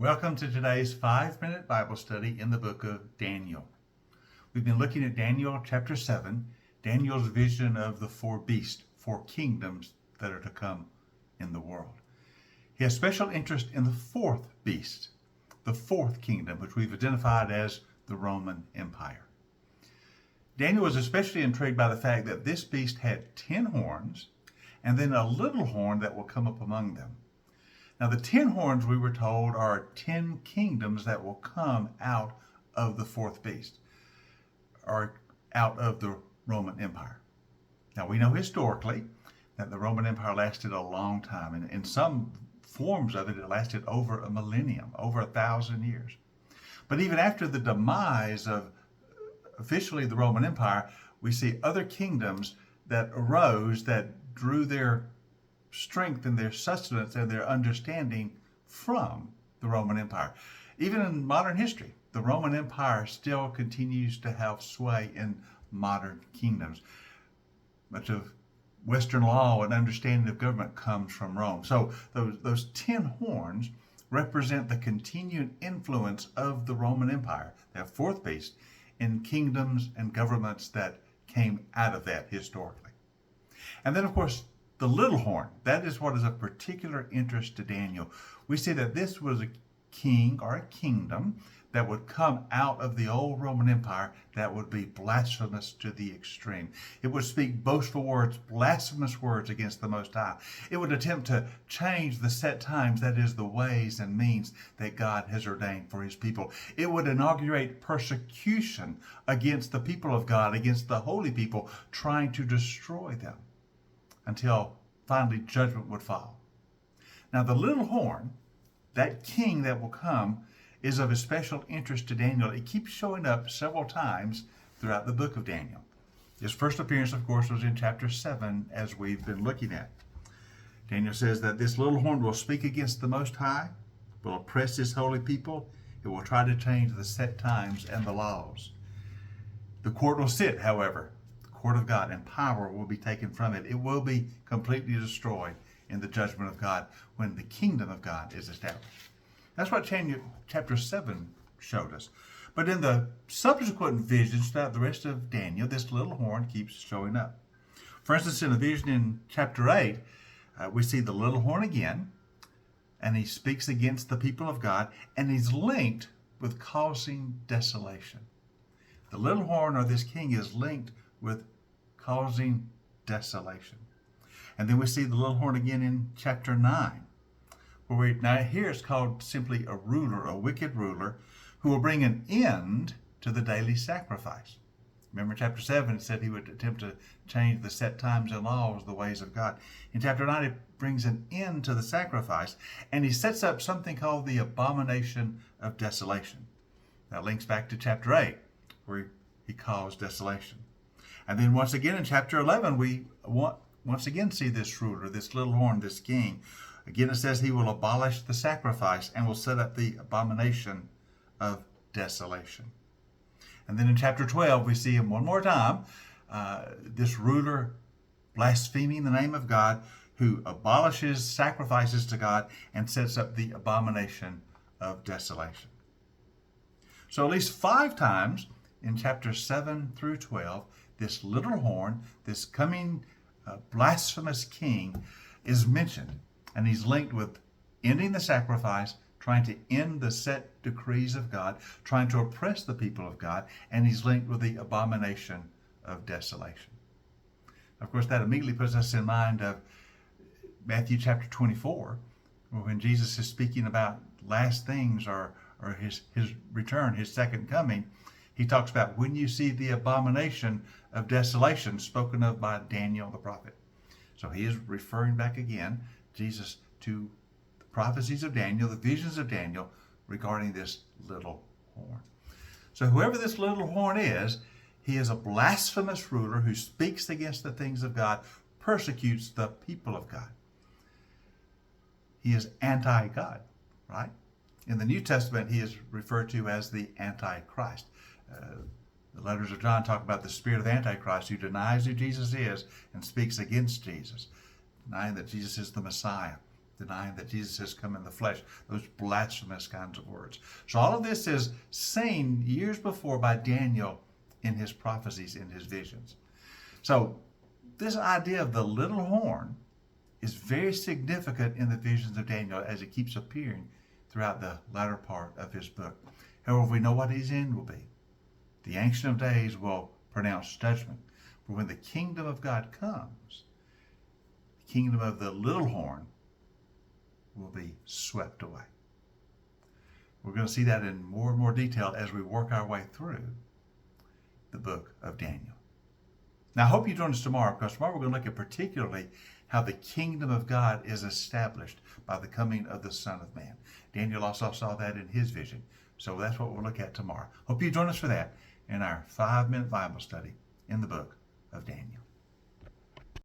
Welcome to today's 5-minute Bible study in the book of Daniel. We've been looking at Daniel chapter 7, Daniel's vision of the four beasts, four kingdoms that are to come in the world. He has special interest in the fourth beast, the fourth kingdom, which we've identified as the Roman Empire. Daniel was especially intrigued by the fact that this beast had 10 horns and then a little horn that will come up among them. Now, the 10 horns, we were told, are 10 kingdoms that will come out of the fourth beast, or out of the Roman Empire. Now, we know historically that the Roman Empire lasted a long time, and in some forms of it, it lasted over a millennium, over 1,000 years. But even after the demise of officially the Roman Empire, we see other kingdoms that arose that drew their strength and their sustenance and their understanding from the Roman Empire. Even in modern history, the Roman Empire still continues to have sway in modern kingdoms. Much of Western law and understanding of government comes from Rome. So those 10 horns represent the continued influence of the Roman Empire, that fourth beast, in kingdoms and governments that came out of that historically. And then, of course, the little horn, that is what is of particular interest to Daniel. We see that this was a king or a kingdom that would come out of the old Roman Empire that would be blasphemous to the extreme. It would speak boastful words, blasphemous words against the Most High. It would attempt to change the set times, that is, the ways and means that God has ordained for his people. It would inaugurate persecution against the people of God, against the holy people, trying to destroy them, until finally judgment would fall. Now, the little horn, that king that will come, is of special interest to Daniel. It keeps showing up several times throughout the book of Daniel. His first appearance, of course, was in chapter 7, as we've been looking at. Daniel says that this little horn will speak against the Most High, will oppress his holy people. It will try to change the set times and the laws. The court will sit, however, court of God, and power will be taken from it. It will be completely destroyed in the judgment of God when the kingdom of God is established. That's what chapter 7 showed us. But in the subsequent visions throughout the rest of Daniel, this little horn keeps showing up. For instance, in a vision in chapter 8, we see the little horn again, and he speaks against the people of God, and he's linked with causing desolation. The little horn, or this king, is linked with causing desolation. And then we see the little horn again in chapter 9, where now here it's called simply a ruler, a wicked ruler, who will bring an end to the daily sacrifice. Remember, chapter 7, it said he would attempt to change the set times and laws, the ways of God. In chapter 9, it brings an end to the sacrifice, and he sets up something called the abomination of desolation. That links back to chapter 8, where he caused desolation. And then once again in chapter 11, we once again see this ruler, this little horn, this king. Again, it says he will abolish the sacrifice and will set up the abomination of desolation. And then in chapter 12, we see him one more time, this ruler blaspheming the name of God, who abolishes sacrifices to God and sets up the abomination of desolation. So at least 5 times in chapters 7 through 12, this little horn, this coming blasphemous king, is mentioned. And he's linked with ending the sacrifice, trying to end the set decrees of God, trying to oppress the people of God, and he's linked with the abomination of desolation. Of course, that immediately puts us in mind of Matthew chapter 24, when Jesus is speaking about last things, or his return, his second coming. He talks about when you see the abomination of desolation spoken of by Daniel the prophet. So he is referring back again, Jesus, to the prophecies of Daniel, the visions of Daniel regarding this little horn. So whoever this little horn is, he is a blasphemous ruler who speaks against the things of God, persecutes the people of God. He is anti-God, right? In the New Testament, he is referred to as the Antichrist. The letters of John talk about the spirit of Antichrist, who denies who Jesus is and speaks against Jesus, denying that Jesus is the Messiah, denying that Jesus has come in the flesh, those blasphemous kinds of words. So all of this is seen years before by Daniel in his prophecies, in his visions. So this idea of the little horn is very significant in the visions of Daniel as it keeps appearing throughout the latter part of his book. However, we know what his end will be. The Ancient of Days will pronounce judgment. But when the kingdom of God comes, the kingdom of the little horn will be swept away. We're going to see that in more and more detail as we work our way through the book of Daniel. Now, I hope you join us tomorrow, because tomorrow we're going to look at particularly how the kingdom of God is established by the coming of the Son of Man. Daniel also saw that in his vision. So that's what we'll look at tomorrow. Hope you join us for that in our 5-minute Bible study in the book of Daniel.